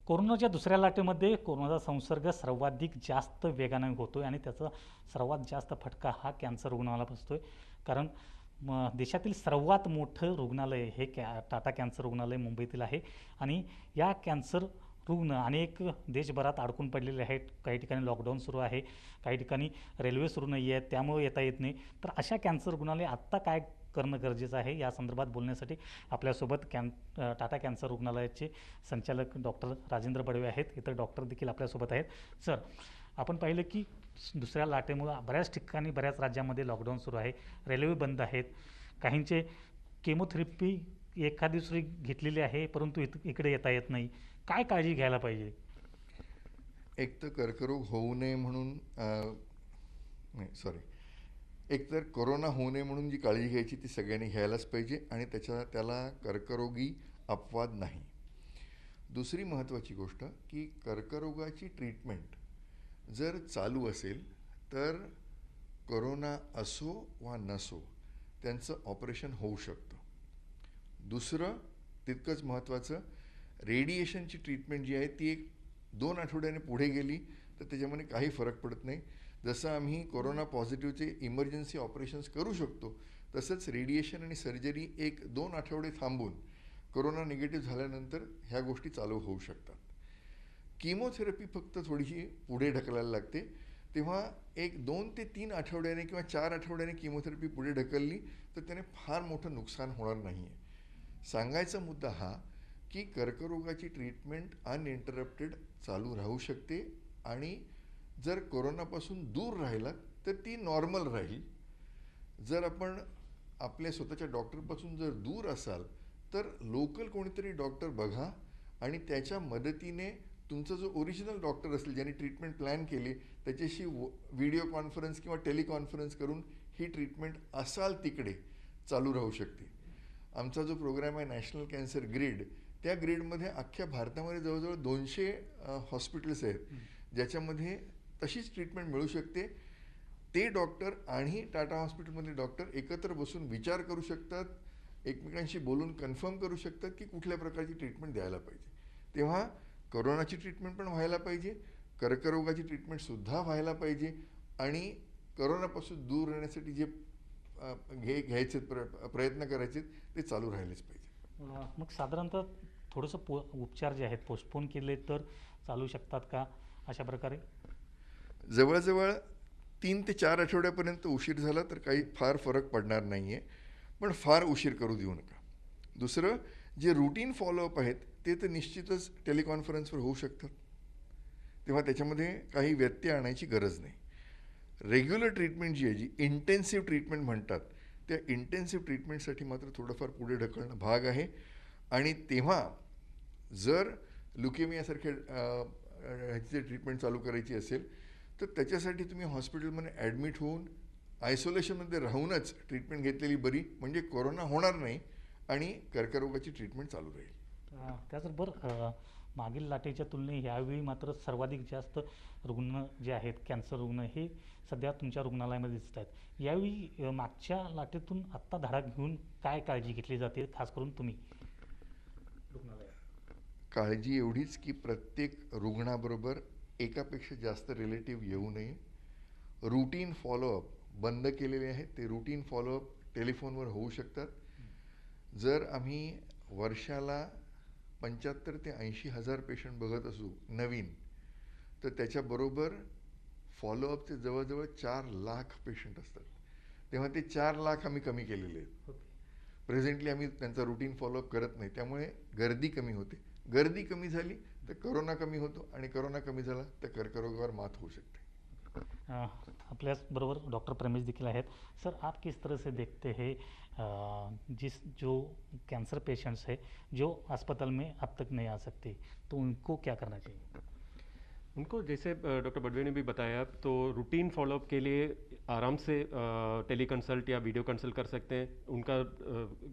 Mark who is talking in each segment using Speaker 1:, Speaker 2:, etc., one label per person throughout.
Speaker 1: कोरोनाच्या दुसऱ्या लाटेमध्ये कोरोनाचा संसर्ग सर्वाधिक जास्त वेगाने होतो आहे आणि त्याचा सर्वात जास्त फटका हा कॅन्सर रुग्णाला बसतो आहे. कारण देशातील सर्वात मोठं रुग्णालय हे टाटा कॅन्सर रुग्णालय मुंबईतील आहे आणि या कॅन्सर रुग्ण अनेक देशभरात अडकून पडलेले आहेत. काही ठिकाणी लॉकडाऊन सुरू आहे, काही ठिकाणी रेल्वे सुरू नाही आहे, त्यामुळे येता येत नाही. तर अशा कॅन्सर रुग्णालय आत्ता काय करणं गरजेचं आहे या संदर्भात बोलण्यासाठी आपल्यासोबत टाटा कॅन्सर रुग्णालयाचे संचालक डॉक्टर राजेंद्र बडवे आहेत. इतर डॉक्टर देखील आपल्यासोबत आहेत. सर, आपण पाहिलं की दुसऱ्या लाटेमुळं बऱ्याच ठिकाणी बऱ्याच राज्यामध्ये लॉकडाऊन सुरू आहे, रेल्वे बंद आहेत, काहींचे केमोथेरपी एखादी दुसरी घेतलेली आहे परंतु इकडे येता येत नाही. काय काळजी घ्यायला पाहिजे?
Speaker 2: एक तर कर्करोग होऊ नये म्हणून नाही सॉरी एक तर कोरोना होऊ नये म्हणून जी काळजी घ्यायची ती सगळ्यांनी घ्यायलाच पाहिजे आणि त्याला कर्करोगी अपवाद नाही. दुसरी महत्त्वाची गोष्ट की कर्करोगाची ट्रीटमेंट जर चालू असेल तर कोरोना असो वा नसो त्यांचं ऑपरेशन होऊ शकतं. दुसरं तितकंच महत्त्वाचं, रेडिएशनची ट्रीटमेंट जी आहे ती 1-2 आठवड्याने पुढे गेली तर त्याच्यामध्ये काही फरक पडत नाही. जसं आम्ही कोरोना पॉझिटिव्हचे इमर्जन्सी ऑपरेशन्स करू शकतो तसंच रेडिएशन आणि सर्जरी 1-2 आठवडे थांबून कोरोना निगेटिव्ह झाल्यानंतर ह्या गोष्टी चालू होऊ शकतात. किमोथेरपी फक्त थोडीशी पुढे ढकलायला लागते, तेव्हा 1-2 ते 3 आठवड्याने किंवा 4 आठवड्याने किमोथेरपी पुढे ढकलली तर त्याने फार मोठं नुकसान होणार नाही आहे. सांगायचा मुद्दा हा की कर्करोगाची ट्रीटमेंट अनइंटरप्टेड चालू राहू शकते आणि जर कोरोनापासून दूर राहिला तर ती नॉर्मल राहील. जर आपण आपल्या स्वतःच्या डॉक्टरपासून जर दूर असाल तर लोकल कोणीतरी डॉक्टर बघा आणि त्याच्या मदतीने तुमचा जो ओरिजिनल डॉक्टर असेल ज्याने ट्रीटमेंट प्लॅन केली त्याच्याशी व्हिडिओ कॉन्फरन्स किंवा टेलिकॉन्फरन्स करून ही ट्रीटमेंट असाल तिकडे चालू राहू शकते. आमचा जो प्रोग्राम आहे नॅशनल कॅन्सर ग्रीड, त्या ग्रीडमध्ये अख्ख्या भारतामध्ये जवळजवळ 200 हॉस्पिटल्स आहेत ज्याच्यामध्ये तशीच ट्रीटमेंट मिळू शकते. ते डॉक्टर आणि टाटा हॉस्पिटलमधले डॉक्टर एकत्र बसून विचार करू शकतात, एकमेकांशी बोलून कन्फर्म करू शकतात की कुठल्या प्रकारची ट्रीटमेंट द्यायला पाहिजे. तेव्हा कोरोनाची ट्रीटमेंट पण व्हायला पाहिजे, कर्करोगाची ट्रीटमेंटसुद्धा व्हायला पाहिजे आणि कोरोनापासून दूर राहण्यासाठी जे घ्यायचे प्रयत्न करायचे ते चालू राहिलेच पाहिजे.
Speaker 1: मग साधारणतः थोडंसं उपचार जे आहेत पोस्टपोन केले तर चालू शकतात का अशा प्रकारे?
Speaker 2: जवळजवळ 3 ते 4 आठवड्यापर्यंत उशीर झाला तर काही फार फरक पडणार नाही आहे, पण फार उशीर करू देऊ नका. दुसरं, जे रुटीन फॉलोअप आहेत ते तर निश्चितच टेलिकॉन्फरन्सवर होऊ शकतात, तेव्हा त्याच्यामध्ये काही व्यत्यय आणायची गरज नाही. रेग्युलर ट्रीटमेंट जी आहे, जी इंटेन्सिव्ह ट्रीटमेंट म्हणतात, त्या इंटेन्सिव्ह ट्रीटमेंटसाठी मात्र थोडंफार पुढे ढकलणं भाग आहे. आणि तेव्हा जर ल्युकेमियासारख्या ह्याची ट्रीटमेंट चालू करायची असेल तर त्याच्यासाठी तुम्ही हॉस्पिटलमध्ये ॲडमिट होऊन आयसोलेशनमध्ये राहूनच ट्रीटमेंट घेतलेली बरी, म्हणजे कोरोना होणार नाही आणि कर्करोगाची ट्रीटमेंट चालू राहील.
Speaker 1: त्याचबरोबर मागील लाटेच्या तुलनेत यावेळी मात्र सर्वाधिक जास्त रुग्ण जे आहेत कॅन्सर रुग्ण हे सध्या तुमच्या रुग्णालयामध्ये दिसत आहेत. यावेळी मागच्या लाटेतून आत्ता धडा घेऊन काय काळजी घेतली जाते, खास करून तुम्ही रुग्णालयात?
Speaker 2: काळजी एवढीच की प्रत्येक रुग्णाबरोबर एकापेक्षा जास्त रिलेटिव्ह येऊ नये. रुटीन फॉलोअप बंद केलेले आहेत, ते रुटीन फॉलोअप टेलिफोनवर होऊ शकतात. जर आम्ही वर्षाला 75 ते 80 हजार पेशंट बघत असू नवीन, तर त्याच्याबरोबर फॉलोअपचे जवळजवळ 4 लाख पेशंट असतात, तेव्हा ते 4 लाख आम्ही कमी केलेले आहेत. प्रेझेंटली आम्ही त्यांचा रुटीन फॉलोअप करत नाही, त्यामुळे गर्दी कमी होते. गर्दी कमी झाली तर कोरोना कमी होतो आणि कोरोना कमी झाला तर कर्करोगावर मात होऊ शकते.
Speaker 1: आपल्याबरोबर डॉक्टर प्रमेश देखील आहेत. सर, आप किस तरह से देखते हैं जो कैंसर पेशेंट्स है जो अस्पताल में अब तक नहीं आ सकते, तो उनको क्या करना चाहिए?
Speaker 3: उनको जैसे डॉक्टर बडवे ने भी बताया, तो रूटीन फॉलोअप के लिए आराम से टेली कंसल्ट या वीडियो कंसल्ट कर सकते हैं. उनका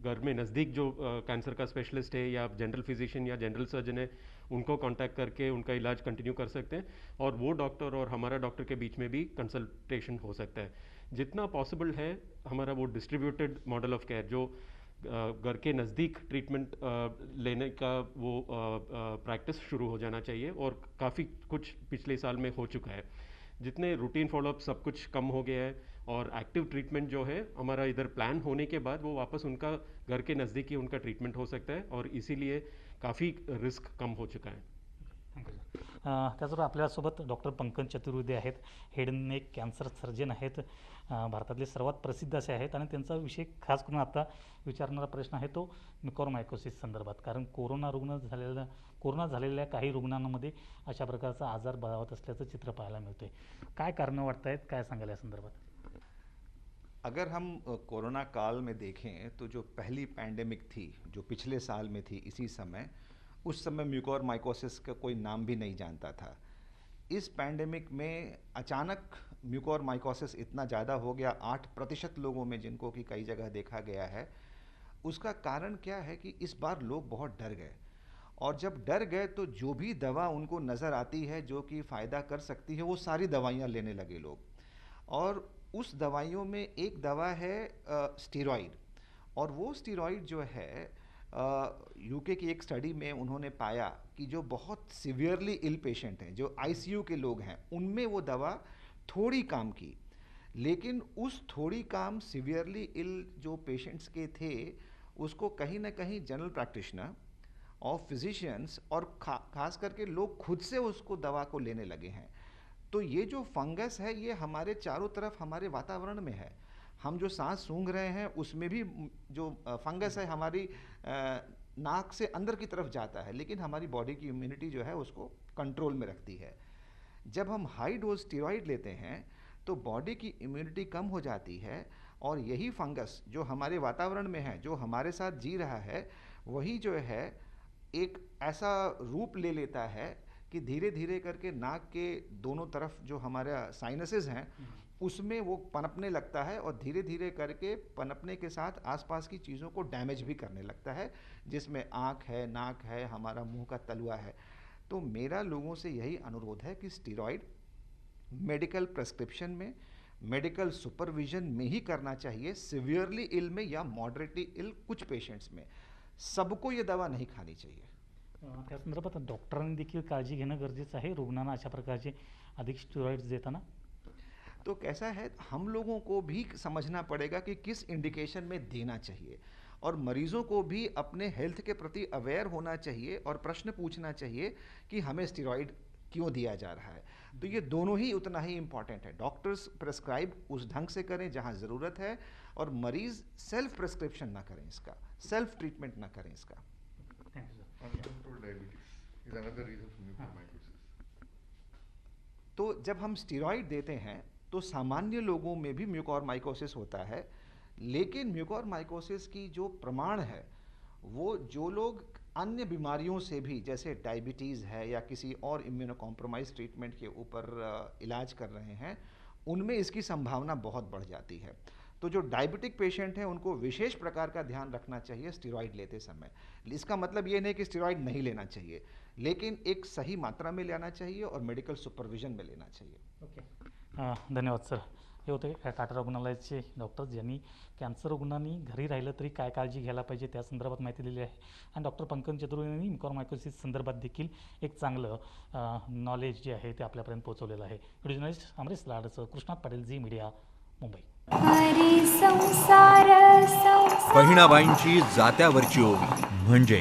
Speaker 3: घर में नज़दीक जो कैंसर का स्पेशलिस्ट है या जनरल फिजिशियन या जनरल सर्जन है, उनको कांटेक्ट करके उनका इलाज कंटिन्यू कर सकते हैं. और वो डॉक्टर और हमारा डॉक्टर के बीच में भी कंसल्टेशन हो सकता है. जितना पॉसिबल है हमारा वो डिस्ट्रीब्यूटेड मॉडल ऑफ केयर, जो घर के नज़दीक ट्रीटमेंट लेने का वो प्रैक्टिस शुरू हो जाना चाहिए, और काफ़ी कुछ पिछले साल में हो चुका है। जितने रूटीन फॉलोअप सब कुछ कम हो गया है, और एक्टिव ट्रीटमेंट जो है हमारा इधर प्लान होने के बाद वो वापस उनका घर के नज़दीक ही उनका ट्रीटमेंट हो सकता है, और इसीलिए काफ़ी रिस्क कम हो चुका है।
Speaker 1: त्याचबरोबर आपल्यासोबत डॉक्टर पंकज चतुर्वेदी आहेत, हेड नेक कॅन्सर सर्जन आहेत, भारतातले सर्वात प्रसिद्ध असे आहेत, आणि त्यांचा विषय खास करून आता विचारणारा प्रश्न आहे तो म्युकॉरमायकोसिस संदर्भात. कारण कोरोना झालेल्या काही रुग्णांमध्ये अशा प्रकारचा आजार बळावत असल्याचं चित्र पाहायला मिळतंय. काय कारणं वाटत आहेत, काय सांगाल या संदर्भात?
Speaker 4: अगर हम कोरोना काल में देखें तो जो पहली पैंडेमिक थी जो पिछले साल में थी इसी समय, उस समय म्यूकोरमाइकोसिस का कोई नाम भी नहीं जानता था. इस पैंडेमिक में अचानक म्यूकोरमाइकोसिस इतना ज़्यादा हो गया, 8% लोगों में, जिनको कि कई जगह देखा गया है. उसका कारण क्या है कि इस बार लोग बहुत डर गए, और जब डर गए तो जो भी दवा उनको नज़र आती है जो कि फ़ायदा कर सकती है वो सारी दवाइयाँ लेने लगे लोग. और उस दवाइयों में एक दवा है स्टीरॉइड, और वो स्टीरॉइड जो है यूके की एक स्टडी में उन्होंने पाया कि जो बहुत सिवियरली इल पेशेंट हैं, जो आईसीयू के लोग हैं, उनमें वो दवा थोड़ी काम की. लेकिन उस थोड़ी काम सिवियरली इल जो पेशेंट्स के थे, उसको कहीं ना कहीं जनरल प्रैक्टिशनर और फिजिशियंस और खास करके लोग खुद से उसको दवा को लेने लगे हैं. तो ये जो फंगस है ये हमारे चारों तरफ हमारे वातावरण में है. हम जो सांस सूंघ रहे हैं उसमें भी जो फंगस है हमारी नाक से अंदर की तरफ जाता है, लेकिन हमारी बॉडी की इम्यूनिटी जो है उसको कंट्रोल में रखती है. जब हम हाई डोज स्टीरॉइड लेते हैं तो बॉडी की इम्यूनिटी कम हो जाती है, और यही फंगस जो हमारे वातावरण में है, जो हमारे साथ जी रहा है, वही जो है एक ऐसा रूप ले लेता है कि धीरे धीरे करके नाक के दोनों तरफ जो हमारा साइनसेस हैं उसमें वो पनपने लगता है, और धीरे धीरे करके पनपने के साथ आसपास की चीज़ों को डैमेज भी करने लगता है, जिसमें आँख है, नाक है, हमारा मुंह का तलुआ है. तो मेरा लोगों से यही अनुरोध है कि स्टीरॉइड मेडिकल प्रेस्क्रिप्शन में, मेडिकल सुपरविजन में ही करना चाहिए. सिवियरली इल में या मॉडरेटली इल कुछ पेशेंट्स में सबको ये दवा नहीं खानी चाहिए.
Speaker 1: त्या संदर्भात डॉक्टरांनी देखील काळजी घेणं गरजेचं आहे रुग्णांना अशा प्रकारचे अधिक स्टेरॉइड्स देताना.
Speaker 4: तो कैसा है, हम लोगों को भी समझना पड़ेगा कि किस इंडिकेशन में देना चाहिए, और मरीजों को भी अपने हेल्थ के प्रति अवेयर होना चाहिए और प्रश्न पूछना चाहिए कि हमें स्टेरॉइड क्यों दिया जा रहा है. तो ये दोनों ही उतना ही इम्पॉर्टेंट है. डॉक्टर्स प्रेस्क्राइब उस ढंग से करें जहाँ ज़रूरत है, और मरीज़ सेल्फ प्रेस्क्रिप्शन ना करें इसका, सेल्फ ट्रीटमेंट ना करें इसका.
Speaker 2: Uncontrolled diabetes is another reason for mucormycosis.
Speaker 4: तो जब हम स्टीरॉइड देते हैं तो सामान्य लोगों में भी म्यूकोरमाइकोसिस होता है, लेकिन म्यूकोरमाइकोसिस की जो प्रमाण है वो जो लोग अन्य बीमारियों से भी, जैसे डायबिटीज़ है या किसी और इम्यूनो कॉम्प्रोमाइज ट्रीटमेंट के ऊपर इलाज कर रहे हैं, उनमें इसकी संभावना बहुत बढ़ जाती है. तो जो डायबिटिक पेशेंट हैं उनको विशेष प्रकार का ध्यान रखना चाहिए स्टीरॉइड लेते समय. इसका मतलब ये नहीं कि स्टीरॉइड नहीं लेना चाहिए, लेकिन एक सही मात्रा में लेना चाहिए और मेडिकल सुपरविजन में लेना चाहिए.
Speaker 1: ओके, धन्यवाद सर. हे होते टाटा रुग्णालयाचे डॉक्टर ज्यांनी कॅन्सर रुग्णांनी घरी राहिलं तरी काय काळजी घ्यायला पाहिजे त्या संदर्भात माहिती दिली आहे, आणि डॉक्टर पंकज चतुर्वेदी म्युकॉरमायकोसिस संदर्भात देखील एक चांगलं नॉलेज जे आहे ते आपल्यापर्यंत पोहोचवलेलं आहे. व्हिडिओ जर्नलिस्ट अमरीश लाडचं, कृष्णात पाटील, झी मीडिया, मुंबई.
Speaker 5: बहिणाबाईंची जात्यावरची ओवी म्हणजे